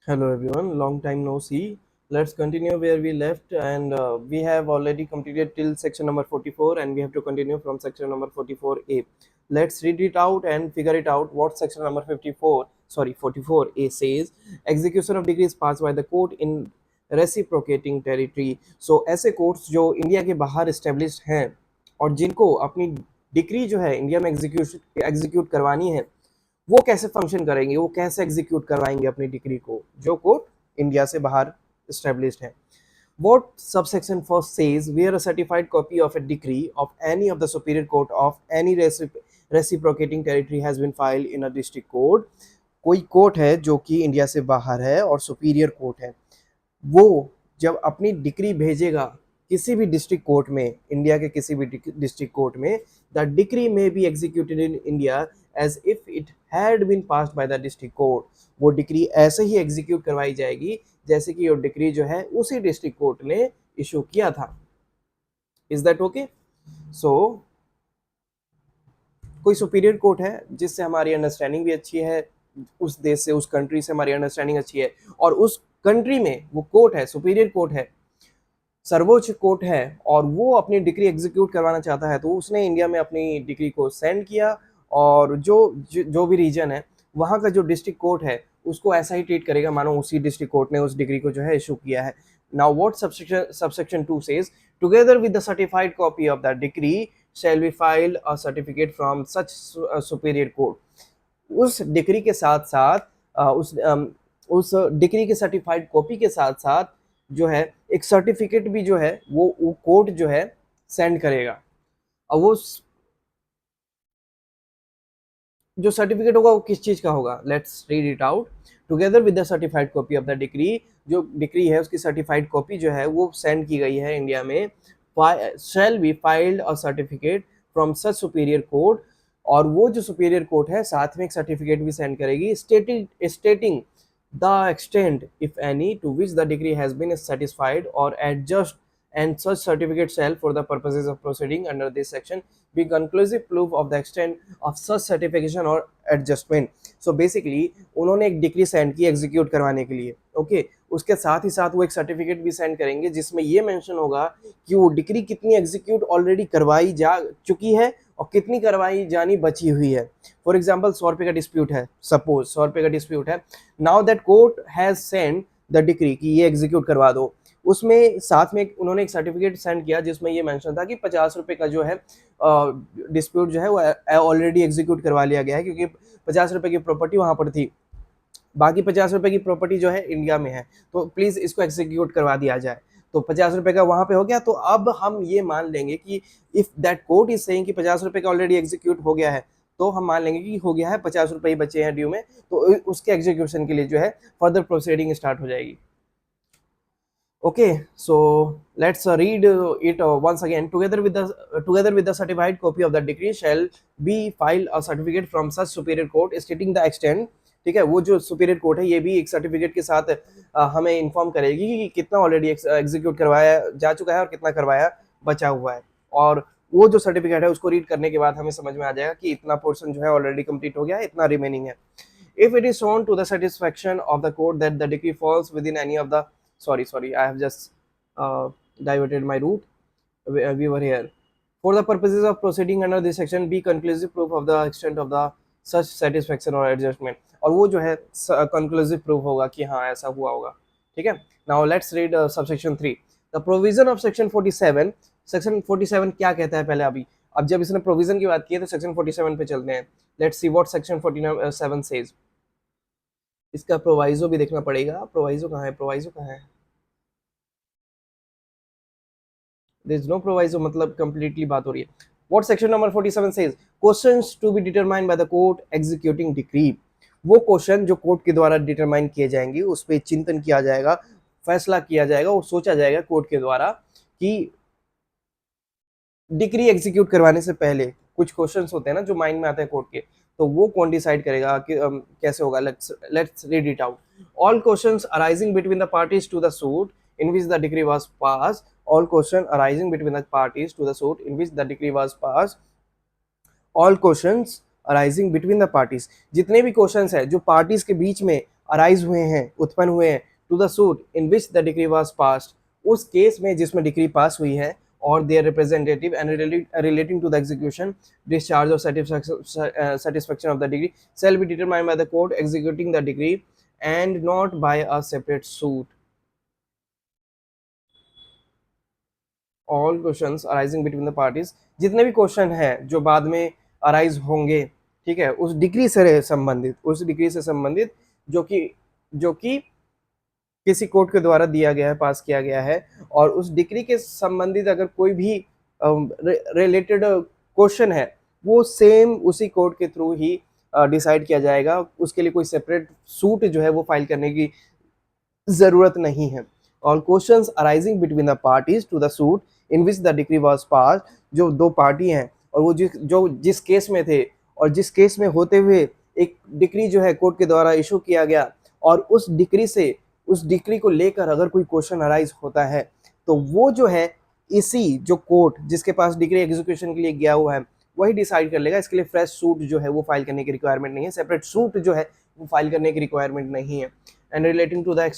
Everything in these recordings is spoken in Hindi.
Hello everyone, long time no see. Let's continue where we left, and we have already completed till section number 44, and we have to continue from section number 44A. Let's read it out and figure it out what section number 44A says. Execution of decrees passed by the court in reciprocating territory. So ऐसे कोर्ट्स जो इंडिया के बाहर established हैं और जिनको अपनी डिक्री जो है इंडिया में एग्जीक्यूट करवानी है, वो कैसे फंक्शन करेंगे, वो कैसे एग्जीक्यूट करवाएंगे अपनी डिग्री को, जो कोर्ट इंडिया से बाहर established है. What subsection first says where a certified copy of a decree of any of the superior court of any reciprocating territory has been filed in a district court. कोई कोर्ट है जो कि इंडिया से बाहर है और सुपीरियर कोर्ट है, वो जब अपनी डिक्री भेजेगा किसी भी डिस्ट्रिक्ट कोर्ट में, इंडिया के किसी भी डिस्ट्रिक्ट कोर्ट में, the decree may be executed in India as if it had been passed by the district court. वो डिक्री ऐसे ही एग्जीक्यूट करवाई जाएगी जैसे कि वो डिक्री जो है उसी डिस्ट्रिक्ट कोर्ट ने इशू किया था. Is that okay? सो कोई सुपीरियर कोर्ट है जिससे हमारी अंडरस्टैंडिंग भी अच्छी है, उस देश से, उस कंट्री से हमारी अंडरस्टैंडिंग अच्छी है, और उस कंट्री में वो कोर्ट है, सुपीरियर कोर्ट है, सर्वोच्च कोर्ट है, और वो अपनी डिग्री एग्जीक्यूट करवाना चाहता है, तो उसने इंडिया में अपनी डिग्री को सेंड किया, और जो भी रीजन है वहाँ का जो डिस्ट्रिक्ट कोर्ट है उसको ऐसा ही ट्रीट करेगा मानो उसी डिस्ट्रिक्ट कोर्ट ने उस डिग्री को जो है इशू किया है. Now what subsection 2 says, together with the certified copy of the degree shall be filed a certificate from such superior court. उस डिग्री के साथ साथ उस डिग्री के सर्टिफाइड कॉपी के साथ साथ जो है एक सर्टिफिकेट भी जो है वो कोर्ट जो है सेंड करेगा. अब वो जो सर्टिफिकेट होगा वो किस चीज का होगा, let's read it out. Together with the certified copy of the degree, जो डिग्री है उसकी सर्टिफाइड कॉपी जो है वो सेंड की गई है इंडिया में, shall be filed a certificate from such superior court. और वो जो सुपीरियर कोर्ट है साथ में एक सर्टिफिकेट भी सेंड करेगी stating the extent if any to which the degree has been satisfied or adjust, and such certificate shall for the purposes of proceeding under this section be conclusive proof of the extent of such certification or adjustment. So basically उन्होंने एक डिग्री सेंड की एग्जीक्यूट करवाने के लिए, ओके, उसके साथ ही साथ वो एक सर्टिफिकेट भी सेंड करेंगे जिसमें ये मेंशन होगा कि वो डिग्री कितनी एग्जीक्यूट ऑलरेडी करवाई जा चुकी है और कितनी करवाई जानी बची हुई है. फॉर एग्जाम्पल 100 रुपये का डिस्प्यूट है, सपोज 100 रुपये का डिस्प्यूट है. Now that court has send the degree कि ये एग्जीक्यूट करवा दो, उसमें साथ में उन्होंने एक सर्टिफिकेट सेंड किया जिसमें ये मेंशन था कि 50 रुपये का जो है डिस्प्यूट जो है वो ऑलरेडी एग्जीक्यूट करवा लिया गया है, क्योंकि 50 रुपये की प्रॉपर्टी वहाँ पर थी, बाकी 50 रुपये की प्रॉपर्टी जो है इंडिया में है, तो प्लीज़ इसको एग्जीक्यूट करवा दिया जाए. तो 50 रुपये का वहाँ पे हो गया, तो अब हम ये मान लेंगे कि if that court is saying कि 50 रुपये का ऑलरेडी एग्जीक्यूट हो गया है, तो हम मान लेंगे कि हो गया है, 50 रुपये ही बचे हैं ड्यू में, तो उसके एग्जीक्यूशन के लिए जो है फर्दर प्रोसीडिंग स्टार्ट हो जाएगी. Okay, so let's read it once again. Together with the certified copy of the decree shall be filed a certificate from such superior court stating the extent. ठीक है, वो जो सुपीरियर कोर्ट है ये भी एक सर्टिफिकेट के साथ हमें इन्फॉर्म करेगी कि कितना ऑलरेडी एग्जीक्यूट करवाया जा चुका है और कितना करवाया बचा हुआ है, और वो जो सर्टिफिकेट है उसको रीड करने के बाद हमें समझ में आ जाएगा कि इतना पोर्शन जो है ऑलरेडी कंप्लीट हो गया है, इतना रिमेनिंग है. If it is shown to the satisfaction of the court that the decree falls within any of the sorry, I have just diverted my route. We were here. For the purposes of proceeding under this section, be conclusive proof of the extent of the such satisfaction or adjustment. और वो जो है conclusive proof होगा कि हाँ ऐसा हुआ होगा. ठीक है. Now let's read subsection 3. The provision of section 47. Section 47 क्या कहता है पहले अभी. अब जब इसने provision की बात की है तो section 47 पे चलते हैं. Let's see what section 47 says. इसका प्रोवाइजो भी देखना पड़ेगा. प्रोवाइजो कहाँ है? प्रोवाइजो कहाँ है? There is no proviso, मतलब completely बात हो रही है. What section number 47 says? Questions to be determined by the court executing decree. वो क्वेश्चन जो कोर्ट के द्वारा डिटरमाइन किए जाएंगे, उस पर चिंतन किया जाएगा, फैसला किया जाएगा और सोचा जाएगा कोर्ट के द्वारा कि डिक्री एग्जीक्यूट करवाने से पहले कुछ क्वेश्चंस होते हैं ना जो माइंड में आते हैं कोर्ट के, तो वो कौन डिसाइड करेगा कि कैसे होगा. Let's read it out. All questions arising between the parties to the suit in which the decree was passed, all question arising between the parties to the suit in which the decree was passed, all questions arising between the parties, जितने भी क्वेश्चंस है जो पार्टीज के बीच में अराइज हुए हैं, उत्पन्न हुए हैं, to the suit in which the decree was passed, उस केस में जिसमें डिक्री पास हुई है, और their representative and relating to the execution, discharge or satisfaction of the decree shall be determined by the court executing the decree and not by a separate suit. All questions arising between the parties, जितने भी क्वेश्चन है जो बाद में अराइज होंगे, ठीक है, उस डिग्री से संबंधित, उस डिग्री से संबंधित जो कि किसी कोर्ट के द्वारा दिया गया है, पास किया गया है, और उस डिग्री के संबंधित अगर कोई भी रिलेटेड क्वेश्चन है, वो सेम उसी कोर्ट के थ्रू ही डिसाइड किया जाएगा, उसके लिए कोई सेपरेट सूट जो है वो फाइल करने की जरूरत नहीं है. All questions arising between the parties to the suit in which the decree was passed, जो दो पार्टी हैं और वो जिस केस में थे और जिस केस में होते हुए एक डिक्री जो है कोर्ट के द्वारा इशू किया गया, और उस डिक्री को लेकर अगर कोई क्वेश्चन अराइज होता है, तो वो जो है इसी जो कोर्ट जिसके पास डिक्री एग्जीक्यूशन के लिए गया हुआ है वही डिसाइड कर लेगा. इसके लिए फ्रेश सूट जो है वो फाइल करने की रिक्वायरमेंट नहीं है, सेपरेट सूट जो है वो फाइल करने की रिक्वायरमेंट नहीं है. And relating to the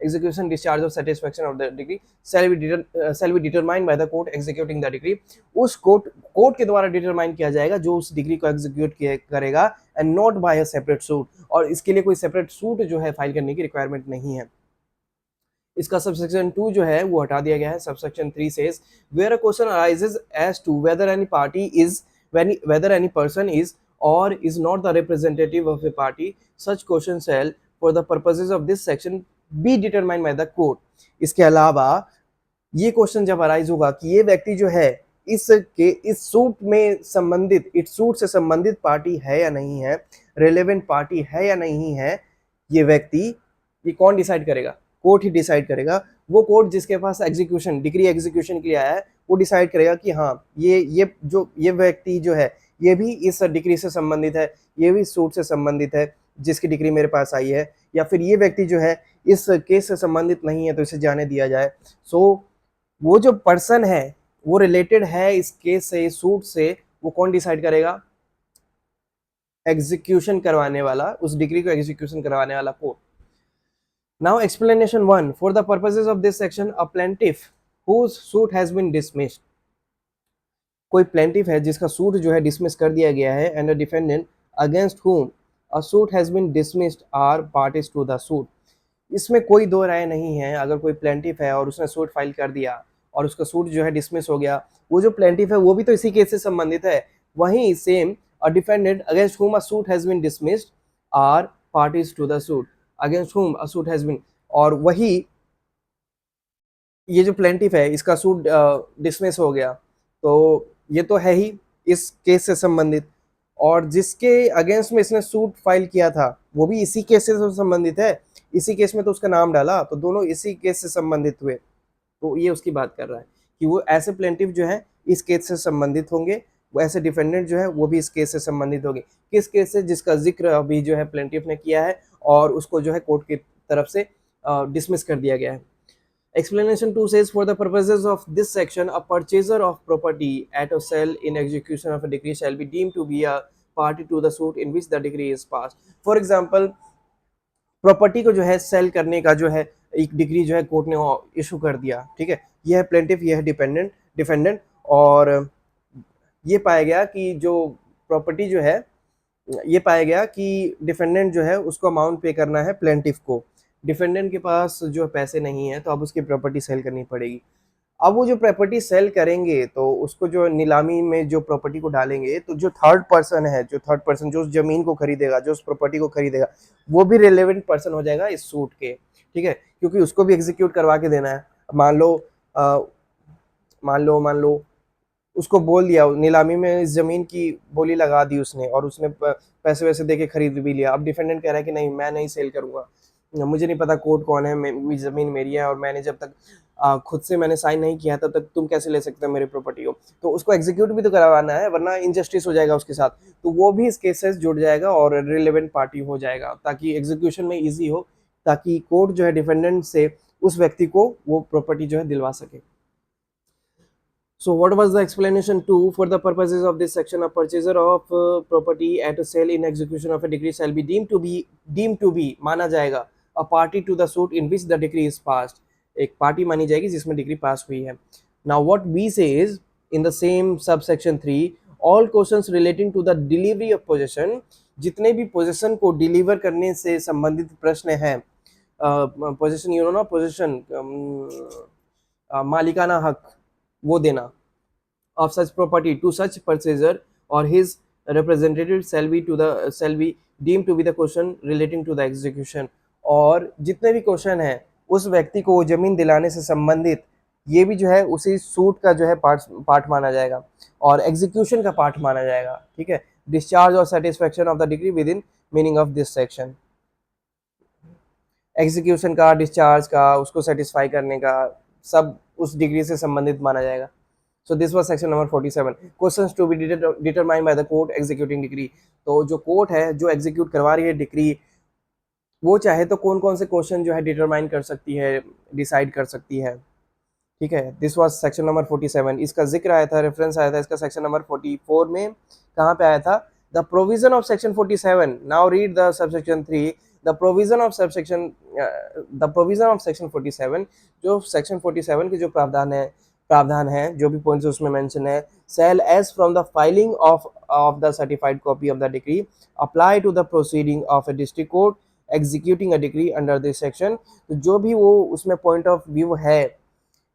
execution, discharge or satisfaction of the decree shall be determined by the court executing the decree, उस कोर्ट के द्वारा डिटरमाइन किया जाएगा जो उस डिग्री को एग्जीक्यूट करेगा, and not by a separate suit, और इसके लिए कोई सेपरेट सूट जो है फाइल करने की रिक्वायरमेंट नहीं है. इसका सबसेक्शन 2 जो है वो हटा दिया गया है. Subsection 3 says where a question arises as to whether any person is or is not the representative of a party, such question shall for the purposes of this section be determined by the court. इसके अलावा ये क्वेश्चन जब अराइज होगा कि ये व्यक्ति जो है इस सूट से संबंधित पार्टी है या नहीं है, रेलेवेंट पार्टी है या नहीं है, ये कौन डिसाइड करेगा? कोर्ट ही डिसाइड करेगा. वो कोर्ट जिसके पास डिग्री एग्जीक्यूशन के लिए आया है, वो डिसाइड करेगा कि हाँ ये व्यक्ति जो है ये भी इस डिग्री से संबंधित है, ये भी सूट से संबंधित है जिसकी डिग्री मेरे पास आई है, या फिर ये व्यक्ति जो है इस केस से संबंधित नहीं है तो इसे जाने दिया जाए. सो वो जो पर्सन है वो रिलेटेड है इस केस से, इस सूट से, वो कौन डिसाइड करेगा? एग्जीक्यूशन करवाने वाला, उस डिग्री को एग्जीक्यूशन करवाने वाला court. Now explanation 1. For the purposes of this section, a plaintiff whose suit has been dismissed, कोई प्लेंटिफ है जिसका सूट जो है डिसमिस कर दिया गया है, and a defendant against whom a suit has been dismissed are parties to the suit. इसमें कोई दो राय नहीं है. अगर कोई प्लेंटिफ है और उसने सूट फाइल कर दिया और उसका सूट जो है डिसमिस हो गया, वो जो प्लेंटिफ है वो भी तो इसी केस से संबंधित है. वहीं same a defendant against whom a suit has been dismissed are parties to the suit. Against whom a suit has been, और वही ये जो प्लेंटिफ है इसका सूट डिसमिस हो गया, तो ये तो है ही इस केस से संबंधित, और जिसके अगेंस्ट में इसने सूट फाइल किया था वो भी इसी केस से संबंधित है. इसी केस में तो उसका नाम डाला, तो दोनों इसी केस से संबंधित हुए. तो ये उसकी बात कर रहा है कि वो ऐसे प्लेंटिफ जो है इस केस से संबंधित होंगे, वो ऐसे डिफेंडेंट जो है वो भी इस केस से संबंधित होंगे. किस केस से? जिसका जिक्र अभी जो है प्लेंटिफ ने किया है और उसको जो है कोर्ट की तरफ से डिसमिस कर दिया गया है. Explanation 2 says for the purposes of this section, a purchaser of property at a sale in execution of a decree shall be deemed to be a party to the suit in which the decree is passed. For example, property को जो है सेल करने का जो है एक डिग्री जो है कोर्ट ने इशू कर दिया, ठीक है, यह है प्लेंटिफ, यह है डिफेंडेंट, और ये पाया गया कि जो प्रॉपर्टी जो है, ये पाया गया कि डिफेंडेंट जो है उसको अमाउंट पे करना है प्लेंटिफ को. डिफेंडेंट के पास जो पैसे नहीं है तो अब उसकी प्रॉपर्टी सेल करनी पड़ेगी. अब वो जो प्रॉपर्टी सेल करेंगे तो उसको जो नीलामी में जो प्रॉपर्टी को डालेंगे, तो जो थर्ड पर्सन जो उस जमीन को खरीदेगा, जो उस प्रॉपर्टी को खरीदेगा, वो भी रिलेवेंट पर्सन हो जाएगा इस सूट के, ठीक है, क्योंकि उसको भी एग्जीक्यूट करवा के देना है. मान लो उसको बोल दिया, नीलामी में इस जमीन की बोली लगा दी उसने, और उसने पैसे वैसे दे के खरीद भी लिया. अब डिफेंडेंट कह रहा है कि नहीं, मैं नहीं सेल करूंगा, मुझे नहीं पता कोर्ट कौन है, जमीन मेरी है, और मैंने जब तक खुद से मैंने साइन नहीं किया तब तक तुम कैसे ले सकते हो मेरी प्रॉपर्टी को. तो उसको एग्जीक्यूट भी तो करवाना है, वरना इनजस्टिस हो जाएगा उसके साथ. तो वो भी इस केस से जुड़ जाएगा और रिलेवेंट पार्टी हो जाएगा, ताकि एग्जीक्यूशन में ईजी हो, ताकि कोर्ट जो है डिफेंडेंट से उस व्यक्ति को वो प्रॉपर्टी जो है दिलवा सके. So what was the explanation 2? For the purposes of this section, a purchaser of property at a sale in execution of a decree shall be deemed to be माना जाएगा a party to the suit in which the decree is passed. एक पार्टी मानी जाएगी जिसमें डिग्री पास हुई है. Now what we say is in the same subsection 3, all questions relating to the delivery of possession, जितने भी पोजेशन को डिलीवर करने से संबंधित प्रश्न है, पोजेशन यू नो ना, पोजेशन मालिकाना हक वो देना, of such property to such purchaser or his representative shall be deemed to be the question relating to the execution. और जितने भी क्वेश्चन है उस व्यक्ति को जमीन दिलाने से संबंधित, ये भी जो है उसी सूट का जो है पार्ट माना जाएगा और एग्जीक्यूशन का पार्ट माना जाएगा. ठीक है. डिस्चार्ज और satisfaction of the degree with in meaning of this section. Execution का, डिस्चार्ज का, उसको सेटिस्फाई करने का, सब उस डिग्री से संबंधित माना जाएगा. So this was section number 47. Questions to be determined by the court executing decree. तो जो कोर्ट है जो एग्जीक्यूट करवा रही है डिक्री, वो चाहे तो कौन कौन से क्वेश्चन जो है डिटरमाइन कर सकती है, डिसाइड कर सकती है. ठीक है. This was section number 47. इसका जिक्र आया था, रेफरेंस आया था इसका सेक्शन नंबर 44 में. कहाँ पे आया था? The provision of section 47. Now read the subsection 3. The provision of section 47, जो सेक्शन 47 के जो प्रावधान है, जो भी पॉइंट्स उसमें मेंशन है, shall as from the filing of the certified copy of the decree apply to the proceeding of a district court executing a decree under this section. तो जो भी वो उसमें पॉइंट ऑफ व्यू है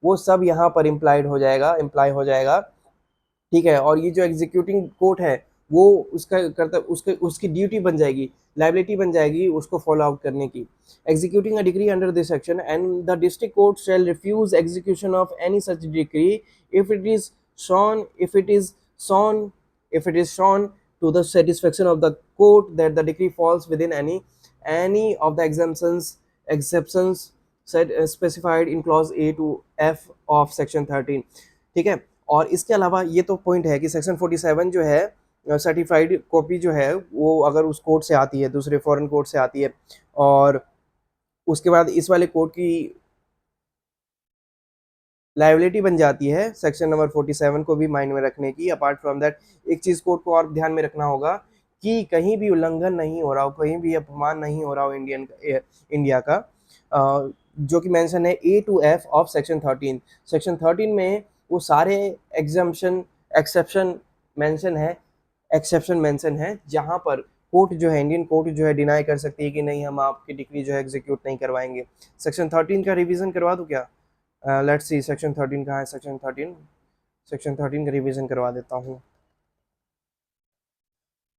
वो सब यहाँ पर इम्प्लाई हो जाएगा. ठीक है. और ये जो एग्जीक्यूटिंग कोर्ट है वो उसकी ड्यूटी बन जाएगी, लाइबिलिटी बन जाएगी उसको फॉलो आउट करने की. Executing a decree under this section and the district court shall refuse execution of any such decree if it is shown to the satisfaction of the court that the decree falls within any of the exceptions specified in clause A to F of section 13. ठीक है. और इसके अलावा ये तो पॉइंट है कि सेक्शन 47 जो है सर्टिफाइड कॉपी जो है वो अगर उस कोर्ट से आती है, दूसरे फॉरेन कोर्ट से आती है, और उसके बाद इस वाले कोर्ट की लाइबिलिटी बन जाती है सेक्शन नंबर 47 को भी माइंड में रखने की. अपार्ट फ्रॉम दैट एक चीज़ कोर्ट को और ध्यान में रखना होगा कि कहीं भी उल्लंघन नहीं हो रहा हो, कहीं भी अपमान नहीं हो रहा हो इंडिया का, जो कि मेंशन है A to F of section 13. Section 13 में वो सारे एक्सेप्शन मेंशन है जहाँ पर कोर्ट जो है, इंडियन कोर्ट जो है डिनाई कर सकती है कि नहीं, हम आपकी डिग्री जो है एग्जीक्यूट नहीं करवाएंगे. सेक्शन 13 का रिवीजन करवा दूँ क्या? लेट्स सी सेक्शन 13 कहाँ है. सेक्शन 13 का रिवीजन करवा देता हूँ.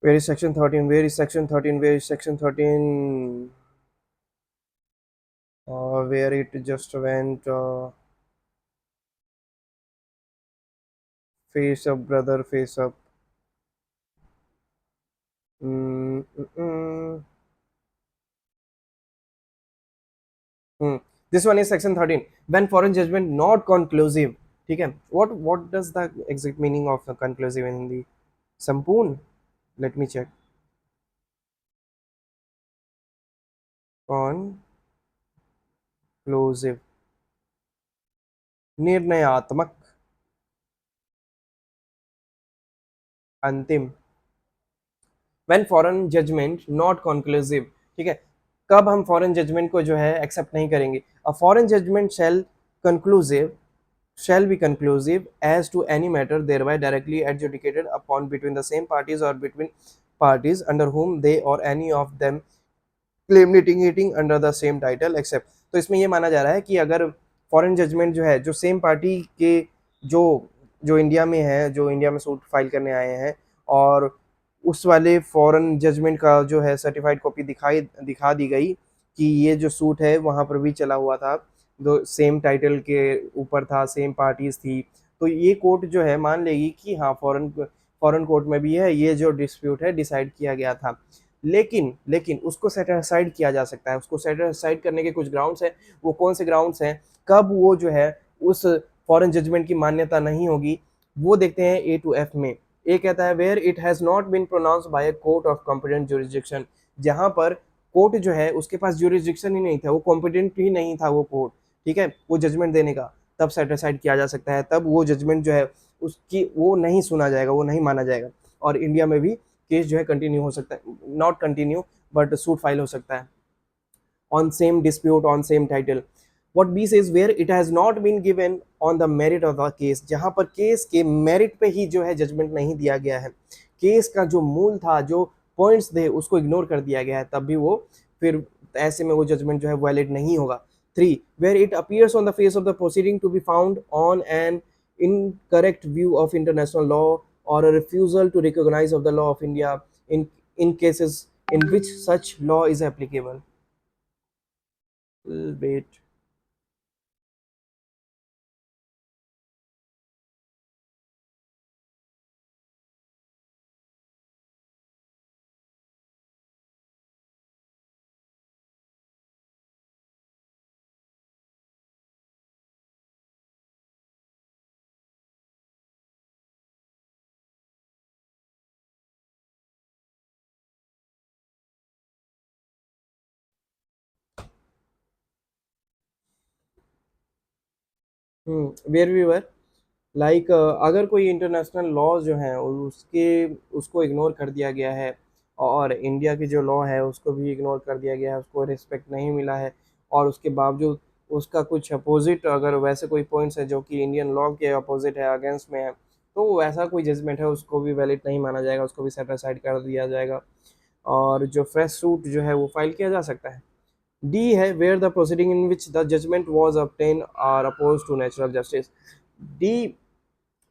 Where is section 13? Where is section 13? Where is section 13? Where it just went. Face up, brother, face up. This one is section 13. When foreign judgment not conclusive. ठीक है. What does the exact meaning of conclusive in Hindi? संपूर्ण. Let me check. Conclusive. निर्णयात्मक, अंतिम. When foreign judgment not conclusive. ठीक है. कब हम फॉरेन जजमेंट को जो है एक्सेप्ट नहीं करेंगे? A foreign judgment shall be conclusive as to any matter thereby directly adjudicated upon between the same parties or between parties under whom they or any of them claim litigating under the same title except. तो इसमें ये माना जा रहा है कि अगर फॉरेन जजमेंट जो है, जो सेम पार्टी के जो इंडिया में है, जो इंडिया में सूट फाइल करने आए हैं, और उस वाले फॉरेन जजमेंट का जो है सर्टिफाइड कॉपी दिखा दी गई कि ये जो सूट है वहाँ पर भी चला हुआ था, दो सेम टाइटल के ऊपर था, सेम पार्टीज थी, तो ये कोर्ट जो है मान लेगी कि हाँ फॉरेन कोर्ट में भी है, ये जो डिस्प्यूट है डिसाइड किया गया था. लेकिन उसको सेटिस्फाइड किया जा सकता है. उसको सेटिस्फाइड करने के कुछ ग्राउंड्स हैं. वो कौन से ग्राउंड्स हैं, कब वो जो है उस फॉरेन जजमेंट की मान्यता नहीं होगी, वो देखते हैं A to F में. ए कहता है where it has not been pronounced by a court of competent jurisdiction. जहाँ पर कोर्ट जो है उसके पास जुरिसडिक्शन ही नहीं था, वो कॉम्पिटेंट ही नहीं था वो कोर्ट, ठीक है, वो जजमेंट देने का, तब सेट असाइड किया जा सकता है, तब वो जजमेंट जो है उसकी वो नहीं सुना जाएगा, वो नहीं माना जाएगा। और इंडिया में भी केस जो है कंटिन्यू हो सकता है, not continue but suit file हो सकता है on same dispute on same title. What B says where it has not been given on the merit of the case, जहां पर केस के मेरिट पे ही जो है जजमेंट नहीं दिया गया है, केस का जो मूल था, जो पॉइंट्स थे उसको इग्नोर कर दिया गया है, तब भी वो फिर ऐसे में वो जजमेंट जो है वैलिड नहीं होगा। 3 where it appears on the face of the proceeding to be found on an incorrect view of international law or a refusal to recognize of the law of India in cases in which such law is applicable. Wait. Where we were like अगर कोई इंटरनेशनल लॉ जो हैं उसके उसको इग्नोर कर दिया गया है, और इंडिया की जो लॉ है उसको भी इग्नोर कर दिया गया है, उसको रिस्पेक्ट नहीं मिला है, और उसके बावजूद उसका कुछ अपोजिट अगर वैसे कोई पॉइंट्स है जो कि इंडियन लॉ के अपोजिट है, अगेंस्ट में है, तो वैसा कोई जजमेंट है उसको भी वैलिड नहीं माना जाएगा, उसको भी सेट असाइड कर दिया जाएगा, और जो फ्रेश सूट जो है वो फाइल किया जा सकता है। डी है where the proceeding in which the judgment was obtained are opposed to natural justice. D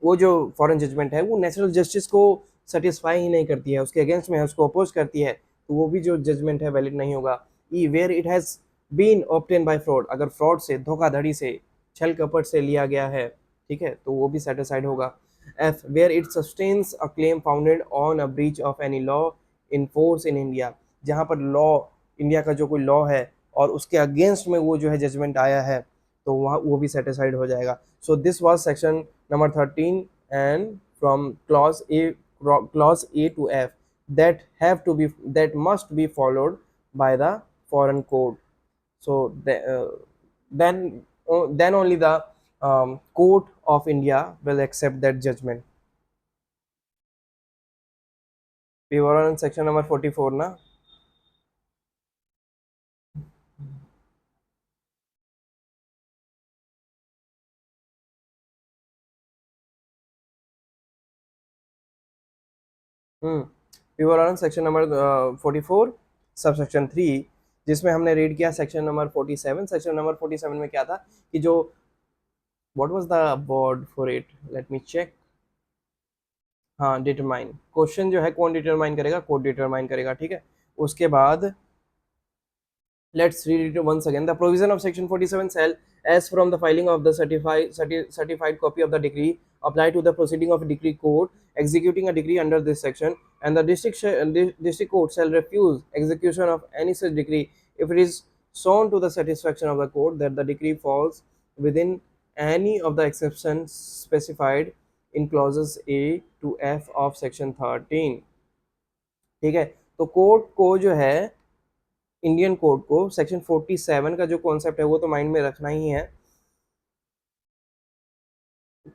वो जो फॉरेन जजमेंट है वो नेचुरल जस्टिस को सेटिस्फाई ही नहीं करती है, उसके अगेंस्ट में है, उसको अपोज करती है, तो वो भी जो जजमेंट है वैलिड नहीं होगा। E where it has been obtained by fraud, अगर फ्रॉड से, धोखाधड़ी से, छल कपट से लिया गया है, ठीक है, तो वो भी सेटिस्फाइड होगा। F where it sustains a claim founded on a breach of any law in force in India, जहाँ पर लॉ, इंडिया का जो कोई लॉ है और उसके अगेंस्ट में वो जो है जजमेंट आया है, तो वहाँ वो भी सेटिस्फाइड हो जाएगा। So this was section number 13 and from clause A to F that must be followed by the foreign code. So then only the court of India will accept that judgment. We were on section number 44 na. We were on section number 44 subsection 3, जिसमें हमने रीड किया सेक्शन नंबर 47। सेक्शन नंबर 47 में क्या था कि जो what was the word for it, let me check. हाँ, डिटरमाइन, क्वेश्चन जो है कौन डिटरमाइन करेगा, कोर्ट डिटरमाइन करेगा, ठीक है। उसके बाद let's read it once again. The provision of section 47 shall, as from the filing of the certified copy of the decree, apply to the proceeding of a decree court executing a decree under this section, and the district court shall refuse execution of any such decree if it is shown to the satisfaction of the court that the decree falls within any of the exceptions specified in clauses A to F of section 13। ठीक है, तो कोर्ट को जो है, इंडियन कोड को सेक्शन 47 का जो कॉन्सेप्ट है वो तो माइंड में रखना ही है,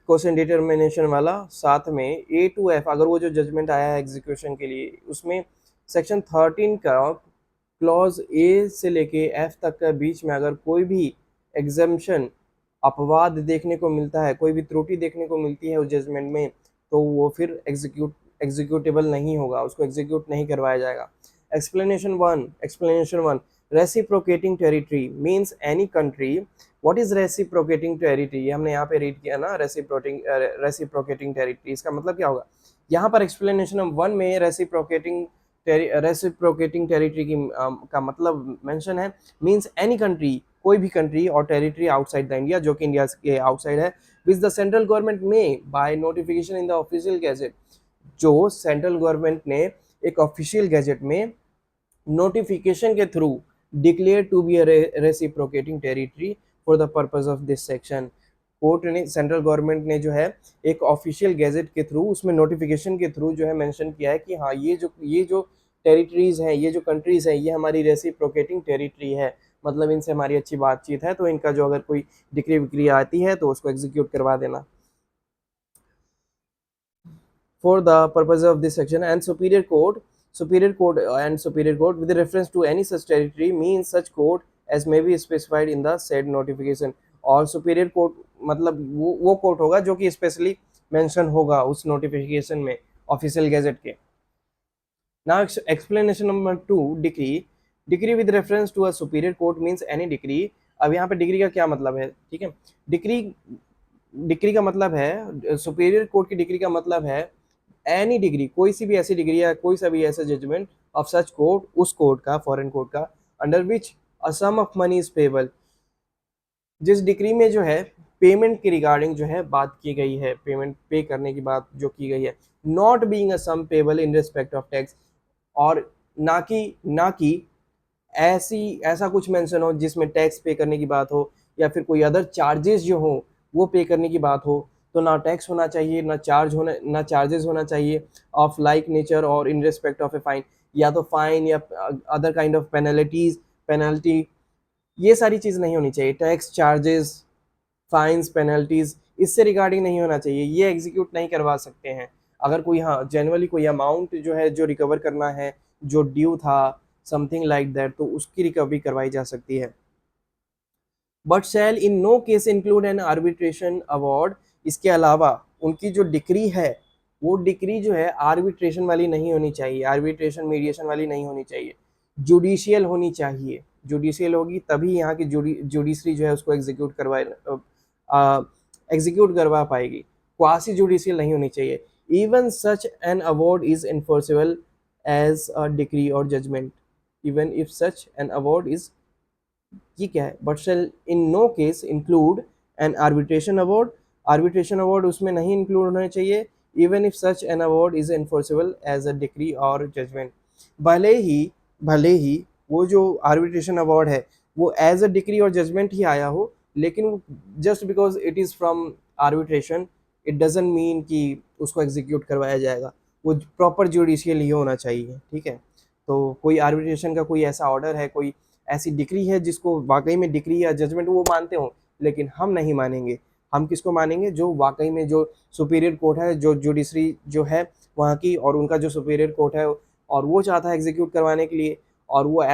क्वेश्चन डिटर्मिनेशन वाला, साथ में ए टू एफ अगर वो जो जजमेंट आया है एग्जीक्यूशन के लिए उसमें सेक्शन 13 का क्लॉज ए से लेके एफ तक का बीच में अगर कोई भी एग्जम्पशन, अपवाद देखने को मिलता है, कोई भी त्रुटि देखने को मिलती है उस जजमेंट में, तो वो फिर एग्जीक्यूटेबल नहीं होगा, उसको एग्जीक्यूट नहीं करवाया जाएगा। Explanation 1 reciprocating territory means any country। what is reciprocating territory, ये हमने यहाँ पे रीड किया ना, reciprocating territory, इसका मतलब क्या होगा। यहाँ पर एक्सप्लेनेशन 1 में रेसिप्रोकेटिंग टेरिटरी की का मतलब मेंशन है, मींस एनी कंट्री, कोई भी कंट्री और टेरिटरी आउटसाइड द इंडिया, जो कि इंडिया के आउटसाइड है, which the central government may by notification in the official gazette, जो सेंट्रल गवर्नमेंट ने एक ऑफिशियल गैजेट में नोटिफिकेशन के through declare to be a reciprocating territory for the purpose of this section. Court ने, सेंट्रल गवर्नमेंट ने जो है एक ऑफिशियल गैजेट के थ्रू, उसमें नोटिफिकेशन के थ्रू जो है मेंशन किया है कि हाँ ये जो टेरिटरीज हैं, ये जो कंट्रीज हैं, ये हमारी रेसिप्रोकेटिंग टेरिटरी है, मतलब इनसे हमारी अच्छी बातचीत है, तो इनका जो अगर कोई डिक्री विक्री आती है तो उसको एग्जीक्यूट करवा देना। For the purpose of this section, and superior court with reference to any such territory means such court as may be specified in the said notification। और सुपीरियर कोर्ट मतलब वो कोर्ट होगा जो कि स्पेशली मेंशन होगा उस नोटिफिकेशन में ऑफिशियल गैजेट के। Now explanation number 2, decree. Decree with reference to a superior court means any decree. अब यहाँ पे डिग्री का क्या मतलब है, ठीक है। डिक्री डिग्री का मतलब है, सुपीरियर कोर्ट की डिग्री का मतलब है एनी डिग्री, कोई सी भी ऐसी डिग्री या कोई सा भी ऐसा जजमेंट ऑफ सच कोर्ट, उस कोर्ट का, फॉरेन कोर्ट का, under which a sum of money is payable, जिस डिग्री में जो है पेमेंट के रिगार्डिंग जो है बात की गई है, पेमेंट पे करने की बात जो की गई है, not being a sum payable in respect of tax, और ना कि ऐसी ऐसा कुछ मेंशन हो जिसमें टैक्स पे करने की बात हो या फिर कोई अदर चार्जेस जो हो वो पे करने की बात हो, तो ना टैक्स होना चाहिए, ना चार्जेस होना चाहिए ऑफ लाइक नेचर और इन रिस्पेक्ट ऑफ ए फाइन, या तो फाइन या अदर काइंड ऑफ पेनल्टी, ये सारी चीज़ नहीं होनी चाहिए। टैक्स, चार्जेस, फाइन्स, पेनल्टीज इससे रिगार्डिंग नहीं होना चाहिए, ये एग्जीक्यूट नहीं करवा सकते हैं। अगर कोई, हाँ, जनरली कोई अमाउंट जो है जो रिकवर करना है, जो ड्यू था, समथिंग लाइक दैट, तो उसकी रिकवरी करवाई जा सकती है। But shall in no case include an arbitration award. इसके अलावा उनकी जो डिक्री है वो डिक्री जो है आर्बिट्रेशन वाली नहीं होनी चाहिए, आर्बिट्रेशन मीडिएशन वाली नहीं होनी चाहिए, जुडिशियल होनी चाहिए। जुडिशियल होगी तभी यहाँ की जुडिशरी जो है उसको एग्जीक्यूट करवा पाएगी, क्वासी जुडिशियल नहीं होनी चाहिए। Even such an award is enforceable as a decree और judgment, even if such an award is, ये क्या है, but shall in no case include an arbitration award, arbitration award उसमें नहीं इंक्लूड होने चाहिए, even if such an award is enforceable as a decree और जजमेंट। भले ही वो जो आर्बिट्रेशन अवार्ड है वो एज अ डिक्री और जजमेंट ही आया हो, लेकिन just because it is from arbitration it doesn't mean कि उसको एग्जीक्यूट करवाया जाएगा, वो प्रॉपर जुडिशियल ही होना चाहिए, ठीक है। तो कोई आर्बिट्रेशन का कोई ऐसा ऑर्डर है, कोई ऐसी डिक्री है जिसको वाकई में डिक्री या जजमेंट वो मानते हो, लेकिन हम नहीं मानेंगे। हम किसको मानेंगे, जो वाकई में जो सुपीरियर कोर्ट है, जो जुडिशरी जो है वहाँ की, और उनका जो सुपीरियर कोर्ट है और वो चाहता है एग्जीक्यूट करवाने के लिए, और वो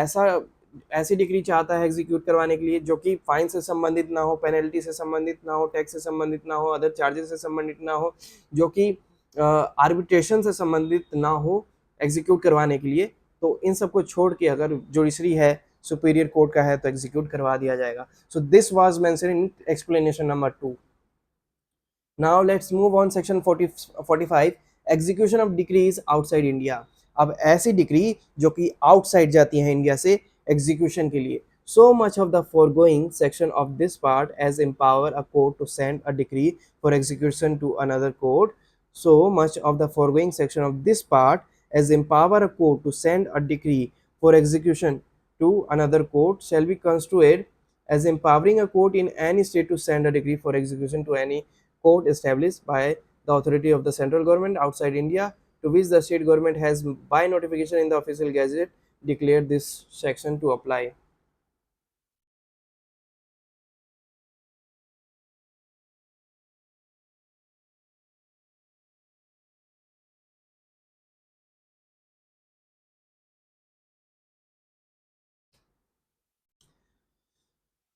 ऐसी डिग्री चाहता है एग्जीक्यूट करवाने के लिए जो कि फाइन से संबंधित ना हो, पेनल्टी से संबंधित ना हो, टैक्स से संबंधित ना हो, अदर चार्जेस से संबंधित ना हो, जो कि आर्बिट्रेशन से संबंधित ना हो एग्जीक्यूट करवाने के लिए, तो इन सबको छोड़ के अगर जुडिशरी है, सुपीरियर कोर्ट का है, तो एग्जीक्यूट करवा दिया जाएगा। So this was mention in explanation number 2। Now let's move on section 45, execution of decrease outside India. अब ऐसी डिक्री जो कि आउटसाइड जाती है इंडिया से एग्जीक्यूशन के लिए। सो much of the foregoing section of this part as empower a court to send a decree for execution to another court, so much of the foregoing section of this part as empower a court to send a decree for execution to another court shall be construed as empowering a court in any state to send a decree for execution to any court established by the authority of the central government outside India, to which the state government has by notification in the official gazette declared this section to apply।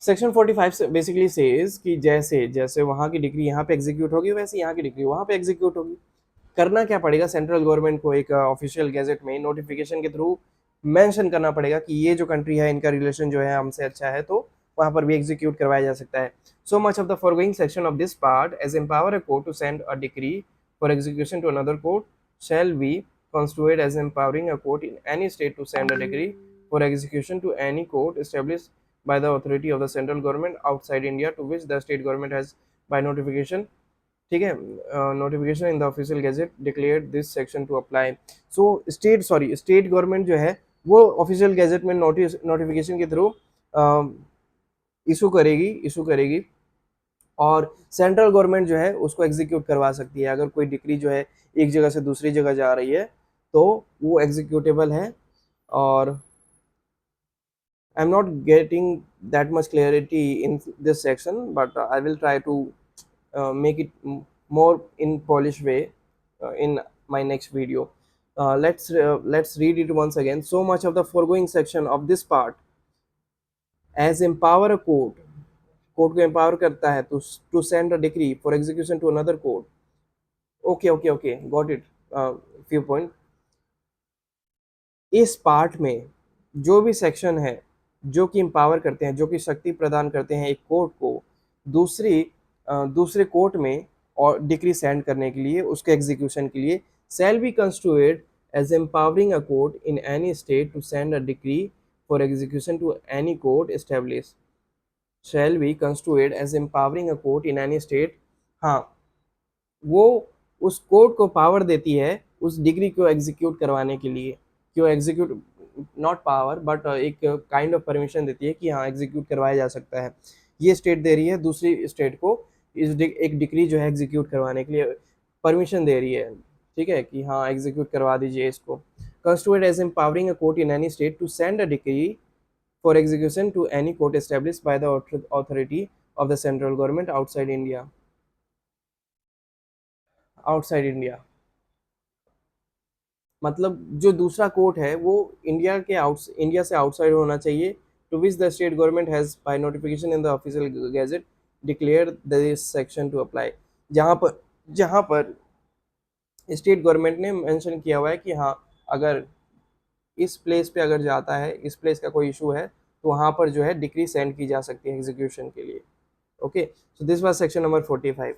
Section 45 से बेसिकली सेज कि जैसे जैसे वहाँ की डिग्री यहाँ पे एग्जीक्यूट होगी वैसे यहाँ की डिग्री वहाँ पे एग्जीक्यूट होगी। करना क्या पड़ेगा, सेंट्रल गवर्नमेंट को एक ऑफिशियल गैजेट में नोटिफिकेशन के थ्रू मेंशन करना पड़ेगा कि ये जो कंट्री है इनका रिलेशन जो है हमसे अच्छा है, तो वहाँ पर भी एग्जीक्यूट करवाया जा सकता है। So much of the foregoing section of this part as empower a court to send a decree for execution to another court shall be construed as empowering a court in any state to send a decree for execution to any court established by the authority of the central government outside India, to which the state government has by notification, ठीक है, notification in the official gadget declared this section to apply. So state government जो है वो ऑफिशियल गैजेट में नोटिफिकेशन के थ्रू इशू करेगी और सेंट्रल गवर्नमेंट जो है उसको एग्जीक्यूट करवा सकती है। अगर कोई डिक्री जो है एक जगह से दूसरी जगह जा रही है तो वो एग्जीक्यूटेबल है। और I'm not getting that much clarity in this section, but I will try to make it more in Polish way in my next video. Let's read it once again. So much of the foregoing section of this part as empower a court को empower करता है to send a decree for execution to another court. Okay, got it. Few point. इस पार्ट में जो भी सेक्शन है जो कि एम्पावर करते हैं, जो कि शक्ति प्रदान करते हैं एक कोर्ट को दूसरे कोर्ट में और डिक्री सेंड करने के लिए, उसके एग्जीक्यूशन के लिए, shall be construed as empowering a court in any state to send a decree for execution to any court establish, shall be construed as empowering a court in any state. हाँ, वो उस कोर्ट को पावर देती है उस डिग्री को एग्जीक्यूट करवाने के लिए, क्यों एग्जीक्यूट, नॉट पावर बट एक काइंड ऑफ परमिशन देती है कि हाँ एग्जीक्यूट करवाया जा सकता है। ये स्टेट दे रही है दूसरी स्टेट को एक डिग्री जो है एग्जीक्यूट करवाने के लिए परमिशन दे रही है, ठीक है, कि हाँ एग्जीक्यूट करवा दीजिए इसको। Constituted as empowering a court in any state to send a degree for execution to any court establish by the authority of the central government outside India. Outside India मतलब जो दूसरा कोर्ट है वो इंडिया से आउटसाइड होना चाहिए, to which the state government has by notification in the official gazette declare this section to apply. जहाँ पर स्टेट गवर्नमेंट ने मेंशन किया हुआ है कि हाँ अगर इस प्लेस पे अगर जाता है, इस प्लेस का कोई इशू है, तो वहाँ पर जो है डिक्री सेंड की जा सकती है एग्जीक्यूशन के लिए। Okay, so this was section number 45।